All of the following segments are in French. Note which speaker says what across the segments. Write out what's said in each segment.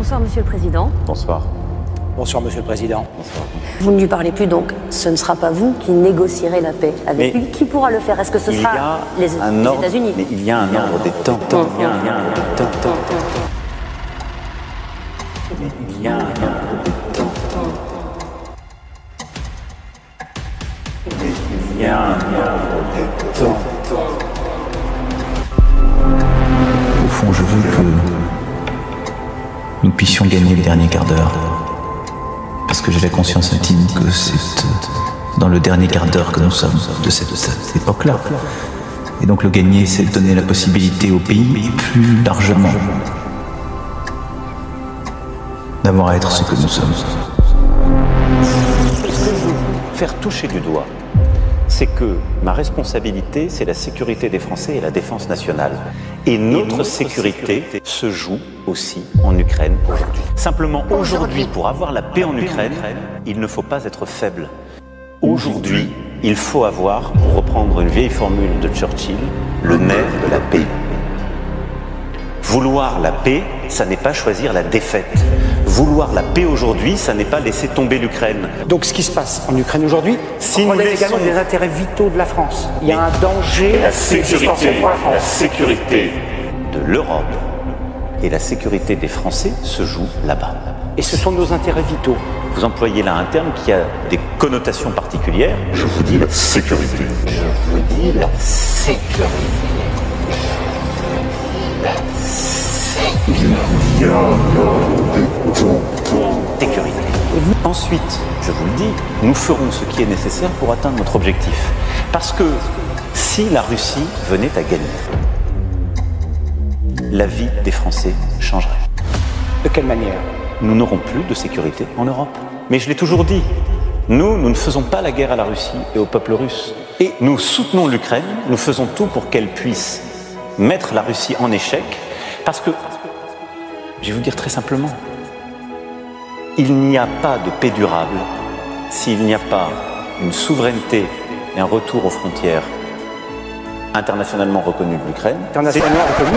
Speaker 1: Bonsoir, Monsieur le Président.
Speaker 2: Bonsoir.
Speaker 3: Bonsoir, Monsieur le Président.
Speaker 2: Bonsoir.
Speaker 1: Vous ne lui parlez plus, donc ce ne sera pas vous qui négocierez la paix avec lui. Qui pourra le faire? Est-ce que ce sera les États-Unis?
Speaker 2: Mais il y a un ordre des temps. Il y a un ordre des temps. Il y a un ordre des temps. Il y a un ordre des temps.
Speaker 4: Au fond, je veux que nous puissions gagner le dernier quart d'heure. Parce que j'ai la conscience intime que c'est dans le dernier quart d'heure que nous sommes de cette époque-là. Et donc le gagner, c'est donner la possibilité au pays, plus largement, d'avoir à être ce que nous sommes.
Speaker 2: Ce que je veux faire toucher du doigt, c'est que ma responsabilité, c'est la sécurité des Français et la défense nationale. Et notre sécurité se joue aussi en Ukraine aujourd'hui. Simplement, aujourd'hui, pour avoir la paix en Ukraine, il ne faut pas être faible. Aujourd'hui, il faut avoir, pour reprendre une vieille formule de Churchill, le nerf de la paix. Vouloir la paix, ça n'est pas choisir la défaite. Vouloir la paix aujourd'hui, ça n'est pas laisser tomber l'Ukraine.
Speaker 3: Donc ce qui se passe en Ukraine aujourd'hui relève également des intérêts vitaux de la France. Il y a un danger existentiel pour la France.
Speaker 2: La sécurité de l'Europe et la sécurité des Français se joue là-bas.
Speaker 3: Et ce sont nos intérêts vitaux.
Speaker 2: Vous employez là un terme qui a des connotations particulières. Je vous dis la sécurité. Je vous dis la sécurité. Sécurité. Ensuite, je vous le dis, nous ferons ce qui est nécessaire pour atteindre notre objectif. Parce que si la Russie venait à gagner, la vie des Français changerait.
Speaker 3: De quelle manière?
Speaker 2: Nous n'aurons plus de sécurité en Europe. Mais je l'ai toujours dit, nous ne faisons pas la guerre à la Russie et au peuple russe. Et nous soutenons l'Ukraine, nous faisons tout pour qu'elle puisse mettre la Russie en échec, parce que, je vais vous dire très simplement, il n'y a pas de paix durable s'il n'y a pas une souveraineté et un retour aux frontières internationalement reconnues de l'Ukraine.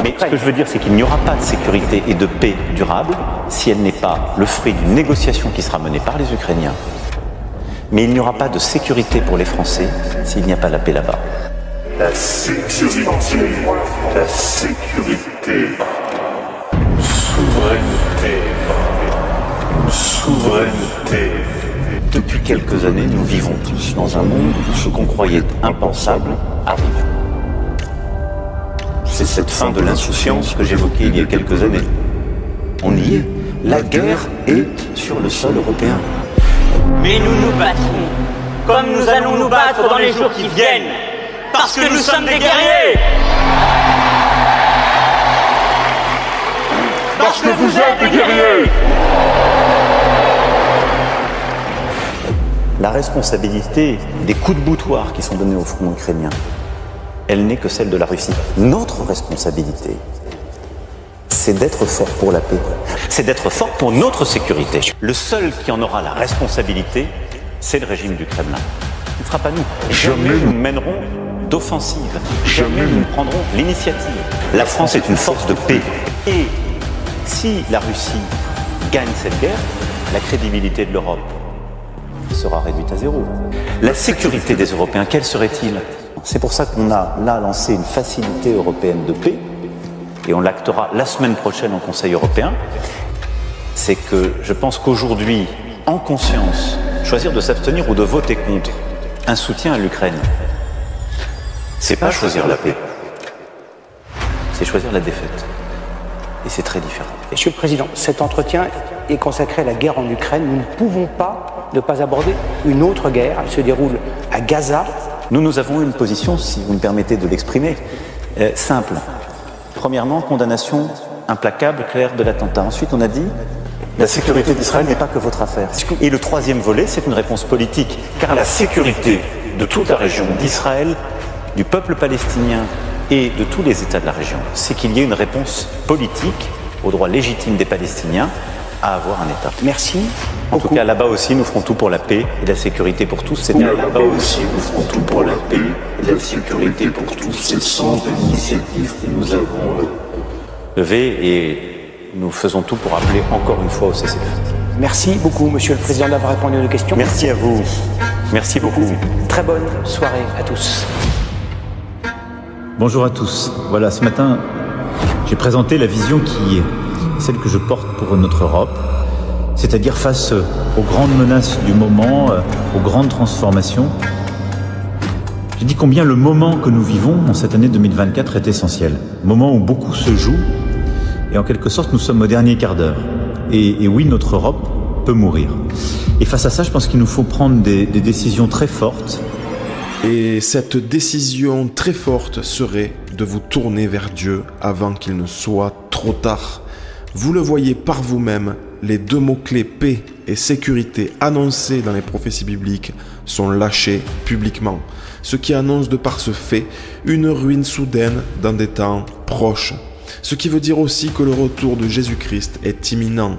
Speaker 2: Mais ce que je veux dire, c'est qu'il n'y aura pas de sécurité et de paix durable si elle n'est pas le fruit d'une négociation qui sera menée par les Ukrainiens. Mais il n'y aura pas de sécurité pour les Français s'il n'y a pas la paix là-bas.
Speaker 5: La sécurité, la sécurité, souveraineté.
Speaker 2: Depuis quelques années, nous vivons tous dans un monde où ce qu'on croyait impensable arrive. C'est cette fin de l'insouciance que j'évoquais il y a quelques années. On y est. La guerre est sur le sol européen.
Speaker 6: Mais nous nous battrons, comme nous allons nous battre dans les jours qui viennent, parce que nous sommes des guerriers. Parce que vous êtes des guerriers.
Speaker 2: La responsabilité des coups de boutoir qui sont donnés au front ukrainien, elle n'est que celle de la Russie. Notre responsabilité, c'est d'être fort pour la paix. C'est d'être fort pour notre sécurité. Le seul qui en aura la responsabilité, c'est le régime du Kremlin. Ce ne sera pas nous. Jamais nous mènerons d'offensive. Jamais nous prendrons l'initiative. La France est une force de paix. Et si la Russie gagne cette guerre, la crédibilité de l'Europe sera réduite à zéro. La sécurité des Européens, quelle serait-il? C'est pour ça qu'on a là lancé une facilité européenne de paix, et on l'actera la semaine prochaine au Conseil européen. C'est que je pense qu'aujourd'hui, en conscience, choisir de s'abstenir ou de voter contre un soutien à l'Ukraine, c'est pas choisir la paix, c'est choisir la défaite. Et c'est très différent.
Speaker 3: Monsieur le Président, cet entretien est consacré à la guerre en Ukraine. Nous ne pouvons pas ne pas aborder une autre guerre. Elle se déroule à Gaza.
Speaker 2: Nous avons une position, si vous me permettez de l'exprimer, simple. Premièrement, condamnation implacable, claire de l'attentat. Ensuite, on a dit, la sécurité d'Israël n'est pas que votre affaire. Et le troisième volet, c'est une réponse politique, car la sécurité de toute la région, d'Israël, du peuple palestinien et de tous les États de la région, c'est qu'il y ait une réponse politique aux droits légitimes des Palestiniens à avoir un État.
Speaker 3: Merci.
Speaker 2: En tout cas, là-bas aussi, nous ferons tout pour la paix et la sécurité pour tous. C'est bien
Speaker 5: là-bas aussi, nous ferons tout pour la paix et la sécurité pour tous. C'est le sens de l'initiative que nous avons
Speaker 2: levée et nous faisons tout pour appeler encore une fois au cessez-le-feu.
Speaker 3: Merci beaucoup, Monsieur le Président, d'avoir répondu à nos questions.
Speaker 2: Merci à vous. Merci beaucoup.
Speaker 3: Très bonne soirée à tous.
Speaker 4: Bonjour à tous. Voilà, ce matin, j'ai présenté la vision qui est celle que je porte pour notre Europe, c'est-à-dire face aux grandes menaces du moment, aux grandes transformations. J'ai dit combien le moment que nous vivons en cette année 2024 est essentiel. Moment où beaucoup se joue, et en quelque sorte, nous sommes au dernier quart d'heure. Et oui, notre Europe peut mourir. Et face à ça, je pense qu'il nous faut prendre des décisions très fortes.
Speaker 7: Et cette décision très forte serait de vous tourner vers Dieu avant qu'il ne soit trop tard. Vous le voyez par vous-même, les deux mots-clés paix et sécurité annoncés dans les prophéties bibliques sont lâchés publiquement, ce qui annonce de par ce fait une ruine soudaine dans des temps proches. Ce qui veut dire aussi que le retour de Jésus-Christ est imminent.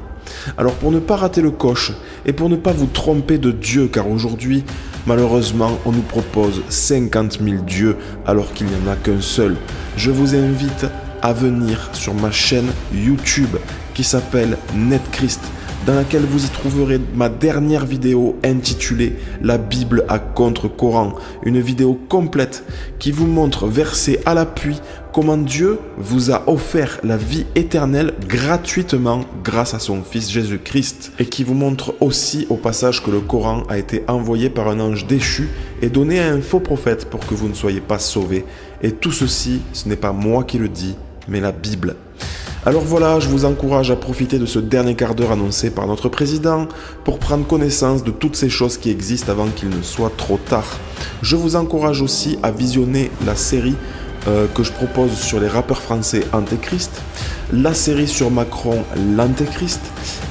Speaker 7: Alors pour ne pas rater le coche et pour ne pas vous tromper de Dieu, car aujourd'hui, malheureusement, on nous propose 50 000 dieux alors qu'il n'y en a qu'un seul, je vous invite à venir sur ma chaîne YouTube qui s'appelle NetChrist, dans laquelle vous y trouverez ma dernière vidéo intitulée « La Bible à contre-courant », une vidéo complète qui vous montre verset à l'appui comment Dieu vous a offert la vie éternelle gratuitement grâce à son Fils Jésus-Christ, et qui vous montre aussi au passage que le Coran a été envoyé par un ange déchu et donné à un faux prophète pour que vous ne soyez pas sauvés. Et tout ceci, ce n'est pas moi qui le dis, mais la Bible. Alors voilà, je vous encourage à profiter de ce dernier quart d'heure annoncé par notre président pour prendre connaissance de toutes ces choses qui existent avant qu'il ne soit trop tard. Je vous encourage aussi à visionner la série que je propose sur les rappeurs français Antéchrist, la série sur Macron l'Antéchrist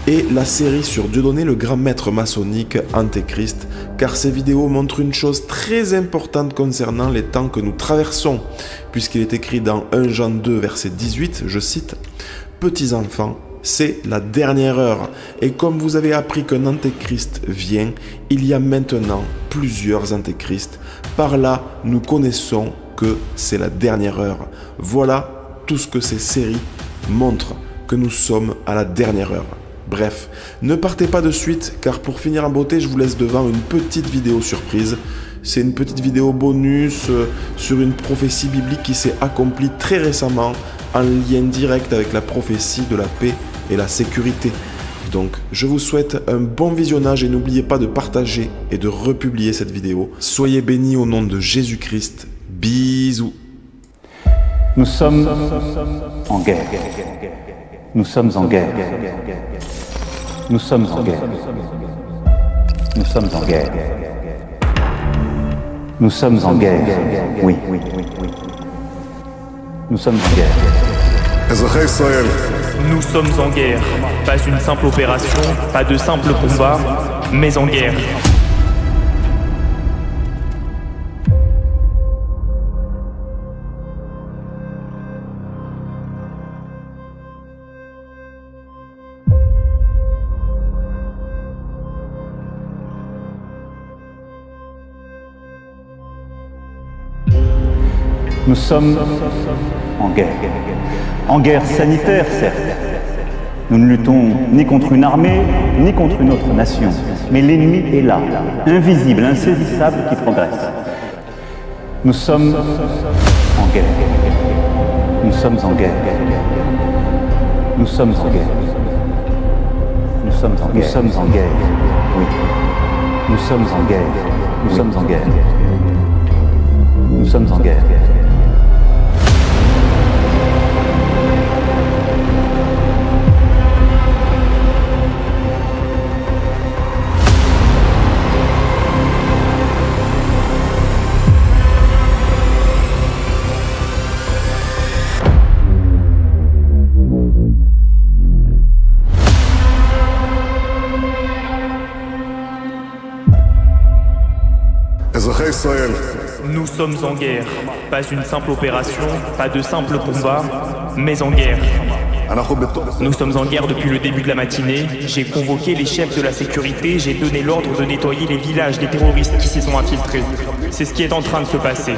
Speaker 7: et la série sur Dieudonné le grand maître maçonnique Antéchrist, car ces vidéos montrent une chose très importante concernant les temps que nous traversons, puisqu'il est écrit dans 1 Jean 2 verset 18, je cite « Petits enfants, c'est la dernière heure, et comme vous avez appris qu'un antéchrist vient, il y a maintenant plusieurs antéchrists. Par là, nous connaissons que c'est la dernière heure. » Voilà tout ce que ces séries montrent, que nous sommes à la dernière heure. Bref, ne partez pas de suite, car pour finir en beauté, je vous laisse devant une petite vidéo surprise. C'est une petite vidéo bonus sur une prophétie biblique qui s'est accomplie très récemment en lien direct avec la prophétie de la paix et la sécurité. Donc, je vous souhaite un bon visionnage et n'oubliez pas de partager et de republier cette vidéo. Soyez bénis au nom de Jésus-Christ. Bisous.
Speaker 4: Nous sommes en guerre. Nous sommes en guerre. Nous sommes en guerre. Nous sommes en guerre. Nous sommes en guerre. Oui. Nous sommes en guerre.
Speaker 8: Nous sommes en guerre. Pas une simple opération, pas de simple combat, mais en guerre.
Speaker 4: Nous sommes en guerre. En guerre sanitaire, certes. Nous ne luttons ni contre une armée, ni contre une autre nation. Mais l'ennemi est là, invisible, insaisissable, qui progresse. Nous sommes en guerre. Nous sommes en guerre. Nous sommes en guerre. Nous sommes en guerre. Nous sommes en guerre. Oui. Nous sommes en guerre. Nous sommes en guerre. Nous sommes en guerre.
Speaker 8: Nous sommes en guerre. Pas une simple opération, pas de simple combat, mais en guerre. Nous sommes en guerre depuis le début de la matinée. J'ai convoqué les chefs de la sécurité, j'ai donné l'ordre de nettoyer les villages des terroristes qui s'y sont infiltrés. C'est ce qui est en train de se passer.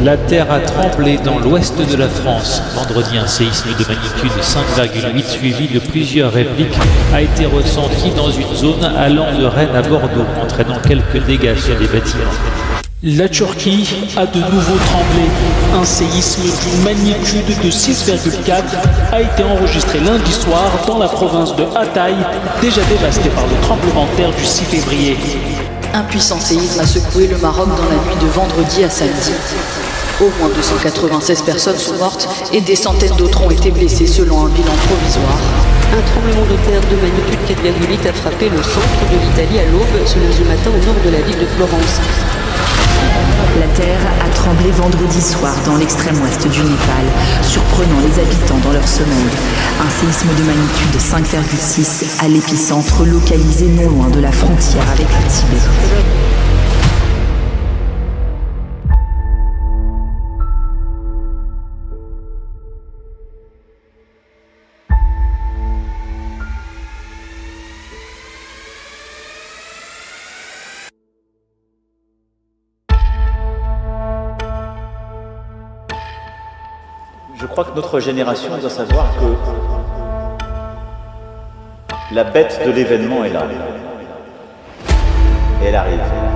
Speaker 9: La terre a tremblé dans l'ouest de la France. Vendredi, un séisme de magnitude 5,8 suivi de plusieurs répliques a été ressenti dans une zone allant de Rennes à Bordeaux, entraînant quelques dégâts sur les bâtiments.
Speaker 10: La Turquie a de nouveau tremblé. Un séisme d'une magnitude de 6,4 a été enregistré lundi soir dans la province de Hatay, déjà dévastée par le tremblement de terre du 6 février.
Speaker 11: Un puissant séisme a secoué le Maroc dans la nuit de vendredi à samedi. Au moins 296 personnes sont mortes et des centaines d'autres ont été blessées selon un bilan provisoire.
Speaker 12: Un tremblement de terre de magnitude 4,8 a frappé le centre de l'Italie à l'aube ce lundi matin au nord de la ville de Florence.
Speaker 13: La terre a tremblé vendredi soir dans l'extrême ouest du Népal, surprenant les habitants dans leur sommeil. Un séisme de magnitude 5,6 à l'épicentre localisé non loin de la frontière avec le Tibet.
Speaker 2: Je crois que notre génération doit savoir que la bête de l'événement est là. Et elle arrive.